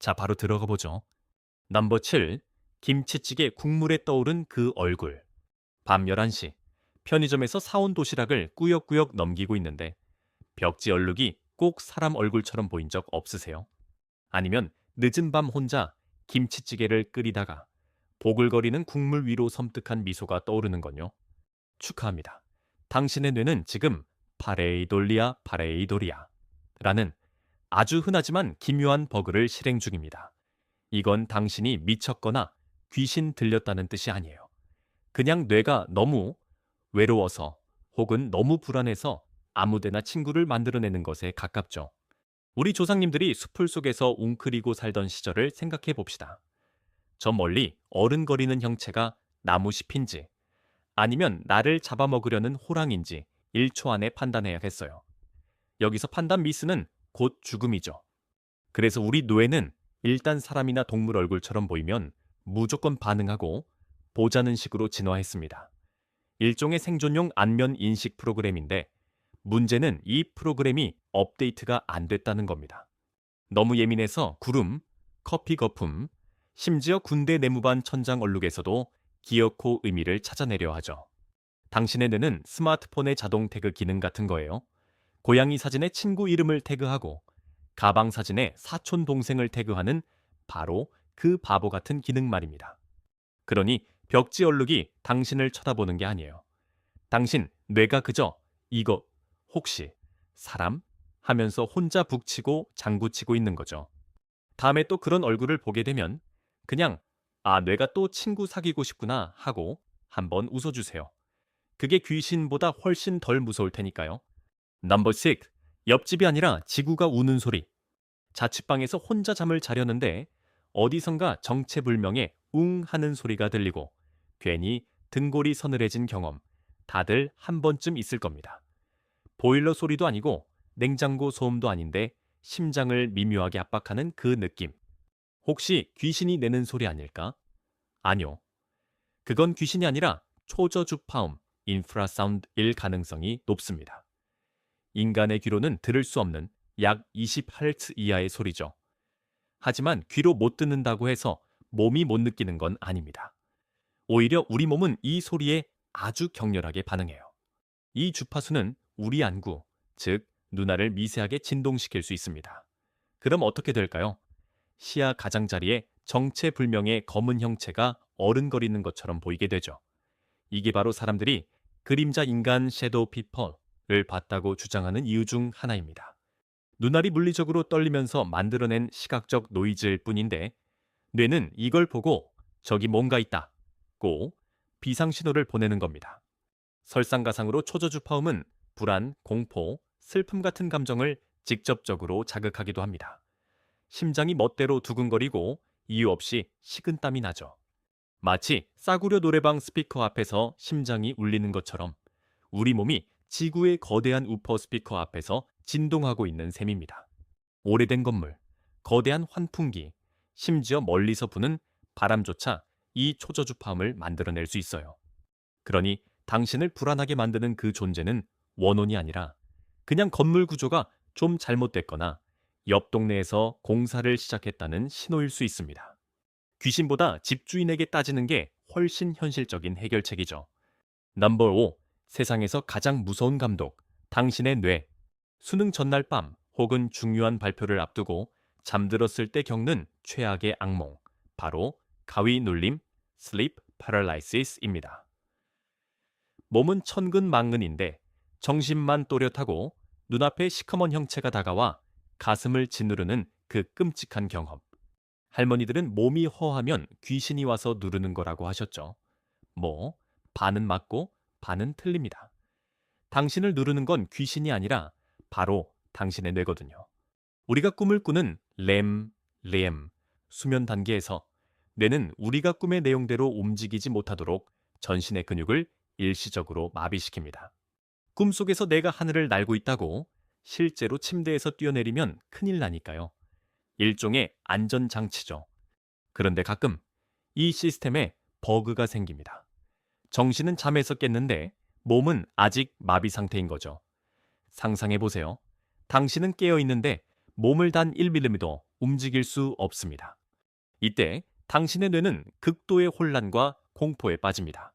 자, 바로 들어가 보죠. 넘버 7. 김치찌개 국물에 떠오른 그 얼굴. 밤 11시. 편의점에서 사온 도시락을 꾸역꾸역 넘기고 있는데 벽지 얼룩이 꼭 사람 얼굴처럼 보인 적 없으세요? 아니면 늦은 밤 혼자 김치찌개를 끓이다가 보글거리는 국물 위로 섬뜩한 미소가 떠오르는 건요? 축하합니다. 당신의 뇌는 지금 파레이돌리아 파레이돌리아 라는 아주 흔하지만 기묘한 버그를 실행 중입니다. 이건 당신이 미쳤거나 귀신 들렸다는 뜻이 아니에요. 그냥 뇌가 너무 외로워서 혹은 너무 불안해서 아무데나 친구를 만들어내는 것에 가깝죠. 우리 조상님들이 숲을 속에서 웅크리고 살던 시절을 생각해 봅시다. 저 멀리 어른거리는 형체가 나무숲인지 아니면 나를 잡아먹으려는 호랑인지 1초 안에 판단해야겠어요. 여기서 판단 미스는 곧 죽음이죠. 그래서 우리 뇌는 일단 사람이나 동물 얼굴처럼 보이면 무조건 반응하고 보자는 식으로 진화했습니다. 일종의 생존용 안면 인식 프로그램인데 문제는 이 프로그램이 업데이트가 안 됐다는 겁니다. 너무 예민해서 구름, 커피 거품, 심지어 군대 내무반 천장 얼룩에서도 기어코 의미를 찾아내려 하죠. 당신의 뇌는 스마트폰의 자동 태그 기능 같은 거예요. 고양이 사진에 친구 이름을 태그하고 가방 사진에 사촌 동생을 태그하는 바로 그 바보 같은 기능 말입니다. 그러니 벽지 얼룩이 당신을 쳐다보는 게 아니에요. 당신 뇌가 그저 이거 혹시 사람? 하면서 혼자 북치고 장구치고 있는 거죠. 다음에 또 그런 얼굴을 보게 되면 그냥 뇌가 또 친구 사귀고 싶구나 하고 한번 웃어주세요. 그게 귀신보다 훨씬 덜 무서울 테니까요. 넘버 6. 옆집이 아니라 지구가 우는 소리. 자취방에서 혼자 잠을 자려는데 어디선가 정체불명의 웅 하는 소리가 들리고 괜히 등골이 서늘해진 경험 다들 한 번쯤 있을 겁니다. 보일러 소리도 아니고 냉장고 소음도 아닌데 심장을 미묘하게 압박하는 그 느낌. 혹시 귀신이 내는 소리 아닐까? 아니요. 그건 귀신이 아니라 초저주파음, 인프라사운드일 가능성이 높습니다. 인간의 귀로는 들을 수 없는 약 20Hz 이하의 소리죠. 하지만 귀로 못 듣는다고 해서 몸이 못 느끼는 건 아닙니다. 오히려 우리 몸은 이 소리에 아주 격렬하게 반응해요. 이 주파수는 우리 안구, 즉 누나를 미세하게 진동시킬 수 있습니다. 그럼 어떻게 될까요? 시야 가장자리에 정체불명의 검은 형체가 어른거리는 것처럼 보이게 되죠. 이게 바로 사람들이 그림자 인간 섀도우 피플을 봤다고 주장하는 이유 중 하나입니다. 눈알이 물리적으로 떨리면서 만들어낸 시각적 노이즈일 뿐인데 뇌는 이걸 보고 저기 뭔가 있다고 비상신호를 보내는 겁니다. 설상가상으로 초저주파음은 불안, 공포, 슬픔 같은 감정을 직접적으로 자극하기도 합니다. 심장이 멋대로 두근거리고 이유 없이 식은땀이 나죠. 마치 싸구려 노래방 스피커 앞에서 심장이 울리는 것처럼 우리 몸이 지구의 거대한 우퍼 스피커 앞에서 진동하고 있는 셈입니다. 오래된 건물, 거대한 환풍기, 심지어 멀리서 부는 바람조차 이 초저주파음을 만들어낼 수 있어요. 그러니 당신을 불안하게 만드는 그 존재는 원혼이 아니라 그냥 건물 구조가 좀 잘못됐거나 옆 동네에서 공사를 시작했다는 신호일 수 있습니다. 귀신보다 집주인에게 따지는 게 훨씬 현실적인 해결책이죠. 넘버 5. 세상에서 가장 무서운 감독, 당신의 뇌. 수능 전날 밤 혹은 중요한 발표를 앞두고 잠들었을 때 겪는 최악의 악몽, 바로 가위 눌림, sleep paralysis입니다. 몸은 천근만근인데 정신만 또렷하고 눈앞에 시커먼 형체가 다가와 가슴을 짓누르는 그 끔찍한 경험. 할머니들은 몸이 허하면 귀신이 와서 누르는 거라고 하셨죠. 뭐, 반은 맞고 반은 틀립니다. 당신을 누르는 건 귀신이 아니라 바로 당신의 뇌거든요. 우리가 꿈을 꾸는 렘, 수면 단계에서 뇌는 우리가 꿈의 내용대로 움직이지 못하도록 전신의 근육을 일시적으로 마비시킵니다. 꿈속에서 내가 하늘을 날고 있다고 실제로 침대에서 뛰어내리면 큰일 나니까요. 일종의 안전장치죠. 그런데 가끔 이 시스템에 버그가 생깁니다. 정신은 잠에서 깼는데 몸은 아직 마비 상태인 거죠. 상상해 보세요. 당신은 깨어 있는데 몸을 단 1mm도 움직일 수 없습니다. 이때 당신의 뇌는 극도의 혼란과 공포에 빠집니다.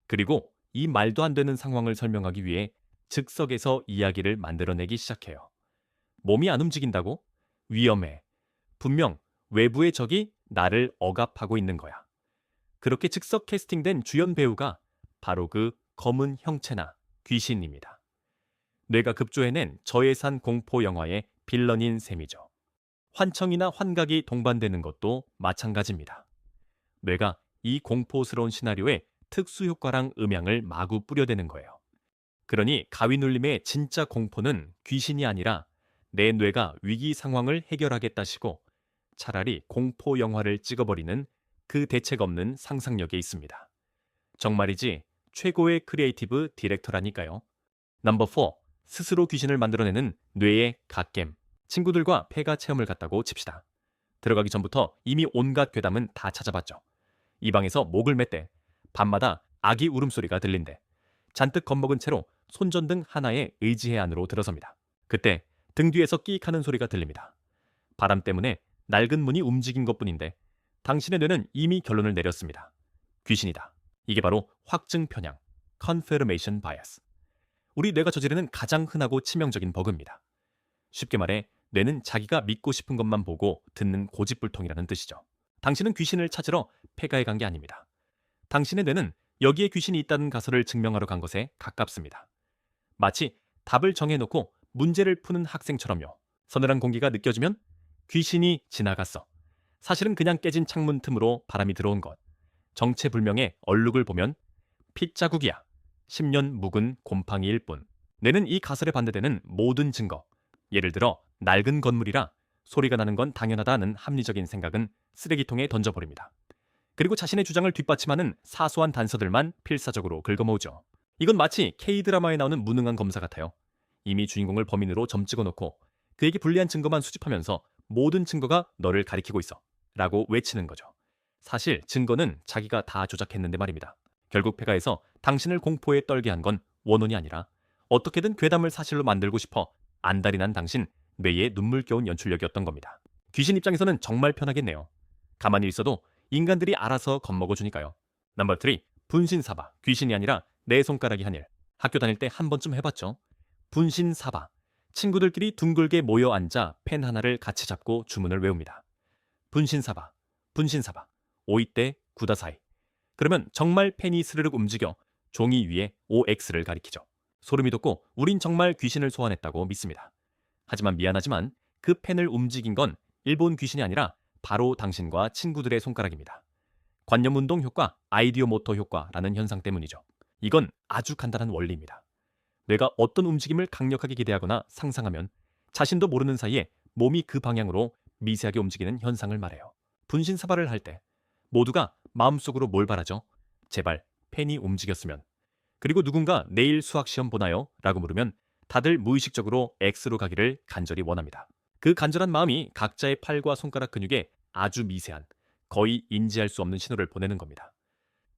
그리고 이 말도 안 되는 상황을 설명하기 위해 즉석에서 이야기를 만들어내기 시작해요. 몸이 안 움직인다고? 위험해. 분명 외부의 적이 나를 억압하고 있는 거야. 그렇게 즉석 캐스팅된 주연 배우가 바로 그 검은 형체나 귀신입니다. 뇌가 급조해낸 저예산 공포 영화의 빌런인 셈이죠. 환청이나 환각이 동반되는 것도 마찬가지입니다. 뇌가 이 공포스러운 시나리오에 특수 효과랑 음향을 마구 뿌려대는 거예요. 그러니 가위 눌림의 진짜 공포는 귀신이 아니라 내 뇌가 위기 상황을 해결하겠다시고 차라리 공포 영화를 찍어버리는 그 대책 없는 상상력에 있습니다. 정말이지 최고의 크리에이티브 디렉터라니까요. 넘버 4. 스스로 귀신을 만들어내는 뇌의 갓겜. 친구들과 폐가 체험을 갔다고 칩시다. 들어가기 전부터 이미 온갖 괴담은 다 찾아봤죠. 이 방에서 목을 맸대. 밤마다 아기 울음소리가 들린대. 잔뜩 겁먹은 채로 손전등 하나에 의지해 안으로 들어섭니다. 그때 등 뒤에서 끼익 하는 소리가 들립니다. 바람 때문에 낡은 문이 움직인 것뿐인데 당신의 뇌는 이미 결론을 내렸습니다. 귀신이다. 이게 바로 확증 편향, confirmation bias. 우리 뇌가 저지르는 가장 흔하고 치명적인 버그입니다. 쉽게 말해 뇌는 자기가 믿고 싶은 것만 보고 듣는 고집불통이라는 뜻이죠. 당신은 귀신을 찾으러 폐가에 간 게 아닙니다. 당신의 뇌는 여기에 귀신이 있다는 가설을 증명하러 간 것에 가깝습니다. 마치 답을 정해놓고 문제를 푸는 학생처럼요. 서늘한 공기가 느껴지면 귀신이 지나갔어. 사실은 그냥 깨진 창문 틈으로 바람이 들어온 것. 정체불명의 얼룩을 보면 핏자국이야. 10년 묵은 곰팡이일 뿐. 뇌는 이 가설에 반대되는 모든 증거, 예를 들어 낡은 건물이라 소리가 나는 건 당연하다는 합리적인 생각은 쓰레기통에 던져버립니다. 그리고 자신의 주장을 뒷받침하는 사소한 단서들만 필사적으로 긁어모으죠. 이건 마치 K드라마에 나오는 무능한 검사 같아요. 이미 주인공을 범인으로 점 찍어놓고 그에게 불리한 증거만 수집하면서 모든 증거가 너를 가리키고 있어 라고 외치는 거죠. 사실 증거는 자기가 다 조작했는데 말입니다. 결국 폐가에서 당신을 공포에 떨게 한 건 원혼이 아니라 어떻게든 괴담을 사실로 만들고 싶어 안달이 난 당신 뇌의 눈물겨운 연출력이었던 겁니다. 귀신 입장에서는 정말 편하겠네요. 가만히 있어도 인간들이 알아서 겁먹어주니까요. 넘버 3. 분신사바. 귀신이 아니라 내 손가락이 한 일. 학교 다닐 때 한 번쯤 해봤죠. 분신사바. 친구들끼리 둥글게 모여 앉아 펜 하나를 같이 잡고 주문을 외웁니다. 분신사바, 분신사바, 오이떼 구다사이. 그러면 정말 펜이 스르륵 움직여 종이 위에 OX를 가리키죠. 소름이 돋고 우린 정말 귀신을 소환했다고 믿습니다. 하지만 미안하지만 그 펜을 움직인 건 일본 귀신이 아니라 바로 당신과 친구들의 손가락입니다. 관념운동 효과, 아이디어 모터 효과라는 현상 때문이죠. 이건 아주 간단한 원리입니다. 뇌가 어떤 움직임을 강력하게 기대하거나 상상하면 자신도 모르는 사이에 몸이 그 방향으로 미세하게 움직이는 현상을 말해요. 분신사발을 할 때 모두가 마음속으로 뭘 바라죠? 제발 펜이 움직였으면. 그리고 누군가 내일 수학시험 보나요? 라고 물으면 다들 무의식적으로 X로 가기를 간절히 원합니다. 그 간절한 마음이 각자의 팔과 손가락 근육에 아주 미세한, 거의 인지할 수 없는 신호를 보내는 겁니다.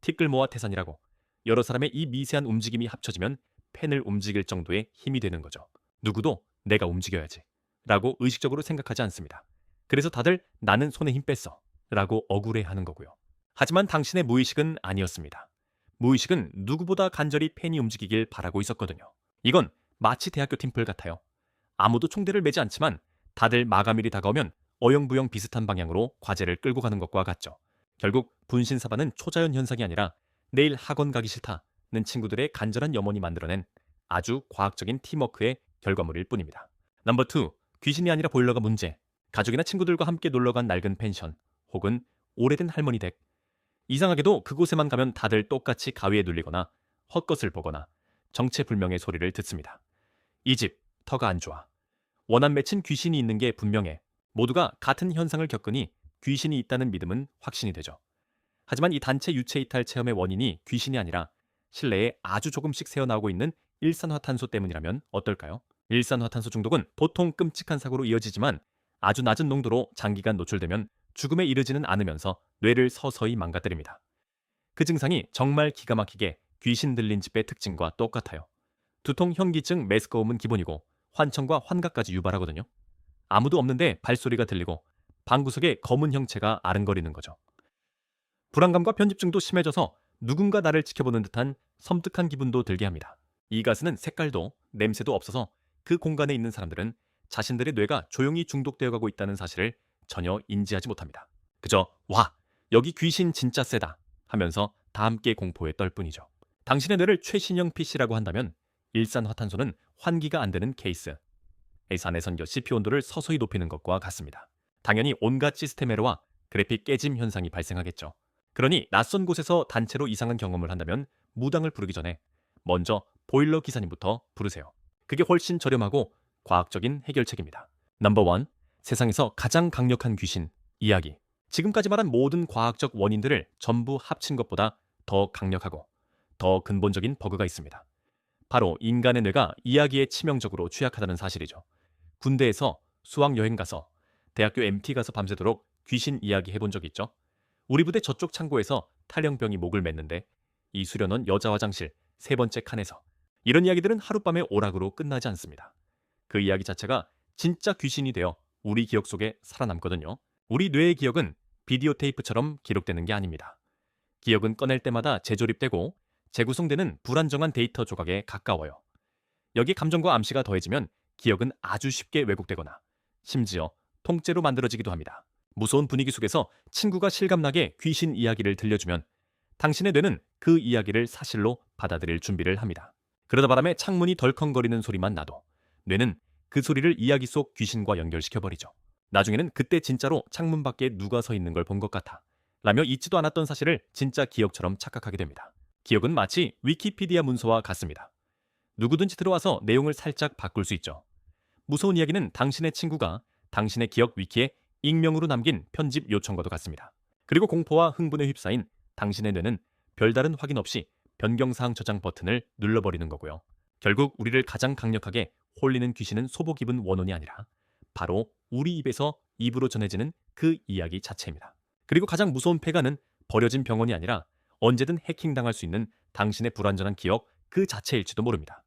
티끌모아 태산이라고 여러 사람의 이 미세한 움직임이 합쳐지면 펜을 움직일 정도의 힘이 되는 거죠. 누구도 내가 움직여야지 라고 의식적으로 생각하지 않습니다. 그래서 다들 나는 손에 힘 뺐어 라고 억울해하는 거고요. 하지만 당신의 무의식은 아니었습니다. 무의식은 누구보다 간절히 펜이 움직이길 바라고 있었거든요. 이건 마치 대학교 팀플 같아요. 아무도 총대를 매지 않지만 다들 마감일이 다가오면 어영부영 비슷한 방향으로 과제를 끌고 가는 것과 같죠. 결국 분신사바는 초자연 현상이 아니라 내일 학원 가기 싫다는 친구들의 간절한 염원이 만들어낸 아주 과학적인 팀워크의 결과물일 뿐입니다. 넘버 2. 귀신이 아니라 보일러가 문제. 가족이나 친구들과 함께 놀러간 낡은 펜션 혹은 오래된 할머니 댁. 이상하게도 그곳에만 가면 다들 똑같이 가위에 눌리거나 헛것을 보거나 정체불명의 소리를 듣습니다. 이 집 터가 안 좋아. 원한 맺힌 귀신이 있는 게 분명해. 모두가 같은 현상을 겪으니 귀신이 있다는 믿음은 확신이 되죠. 하지만 이 단체 유체 이탈 체험의 원인이 귀신이 아니라 실내에 아주 조금씩 새어나오고 있는 일산화탄소 때문이라면 어떨까요? 일산화탄소 중독은 보통 끔찍한 사고로 이어지지만 아주 낮은 농도로 장기간 노출되면 죽음에 이르지는 않으면서 뇌를 서서히 망가뜨립니다. 그 증상이 정말 기가 막히게 귀신 들린 집의 특징과 똑같아요. 두통, 현기증, 메스꺼움은 기본이고 환청과 환각까지 유발하거든요. 아무도 없는데 발소리가 들리고 방구석에 검은 형체가 아른거리는 거죠. 불안감과 편집증도 심해져서 누군가 나를 지켜보는 듯한 섬뜩한 기분도 들게 합니다. 이 가스는 색깔도 냄새도 없어서 그 공간에 있는 사람들은 자신들의 뇌가 조용히 중독되어 가고 있다는 사실을 전혀 인지하지 못합니다. 그저 와, 여기 귀신 진짜 세다 하면서 다 함께 공포에 떨 뿐이죠. 당신의 뇌를 최신형 PC라고 한다면 일산화탄소는 환기가 안 되는 케이스, 에산해선교 CPU 온도를 서서히 높이는 것과 같습니다. 당연히 온갖 시스템 에러와 그래픽 깨짐 현상이 발생하겠죠. 그러니 낯선 곳에서 단체로 이상한 경험을 한다면 무당을 부르기 전에 먼저 보일러 기사님부터 부르세요. 그게 훨씬 저렴하고 과학적인 해결책입니다. 넘버 1. 세상에서 가장 강력한 귀신 이야기. 지금까지 말한 모든 과학적 원인들을 전부 합친 것보다 더 강력하고 더 근본적인 버그가 있습니다. 바로 인간의 뇌가 이야기에 치명적으로 취약하다는 사실이죠. 군대에서 수학여행 가서 대학교 MT 가서 밤새도록 귀신 이야기 해본 적 있죠? 우리 부대 저쪽 창고에서 탈영병이 목을 맸는데 이 수련원 여자 화장실 세 번째 칸에서 이런 이야기들은 하룻밤에 오락으로 끝나지 않습니다. 그 이야기 자체가 진짜 귀신이 되어 우리 기억 속에 살아남거든요. 우리 뇌의 기억은 비디오 테이프처럼 기록되는 게 아닙니다. 기억은 꺼낼 때마다 재조립되고 재구성되는 불안정한 데이터 조각에 가까워요. 여기 감정과 암시가 더해지면 기억은 아주 쉽게 왜곡되거나 심지어 통째로 만들어지기도 합니다. 무서운 분위기 속에서 친구가 실감나게 귀신 이야기를 들려주면 당신의 뇌는 그 이야기를 사실로 받아들일 준비를 합니다. 그러다 바람에 창문이 덜컹거리는 소리만 나도 뇌는 그 소리를 이야기 속 귀신과 연결시켜버리죠. 나중에는 그때 진짜로 창문 밖에 누가 서 있는 걸 본 것 같아 라며 잊지도 않았던 사실을 진짜 기억처럼 착각하게 됩니다. 기억은 마치 위키피디아 문서와 같습니다. 누구든지 들어와서 내용을 살짝 바꿀 수 있죠. 무서운 이야기는 당신의 친구가 당신의 기억 위키에 익명으로 남긴 편집 요청과도 같습니다. 그리고 공포와 흥분에 휩싸인 당신의 뇌는 별다른 확인 없이 변경사항 저장 버튼을 눌러버리는 거고요. 결국 우리를 가장 강력하게 홀리는 귀신은 소복 입은 원혼이 아니라 바로 우리 입에서 입으로 전해지는 그 이야기 자체입니다. 그리고 가장 무서운 폐가는 버려진 병원이 아니라 언제든 해킹당할 수 있는 당신의 불완전한 기억 그 자체일지도 모릅니다.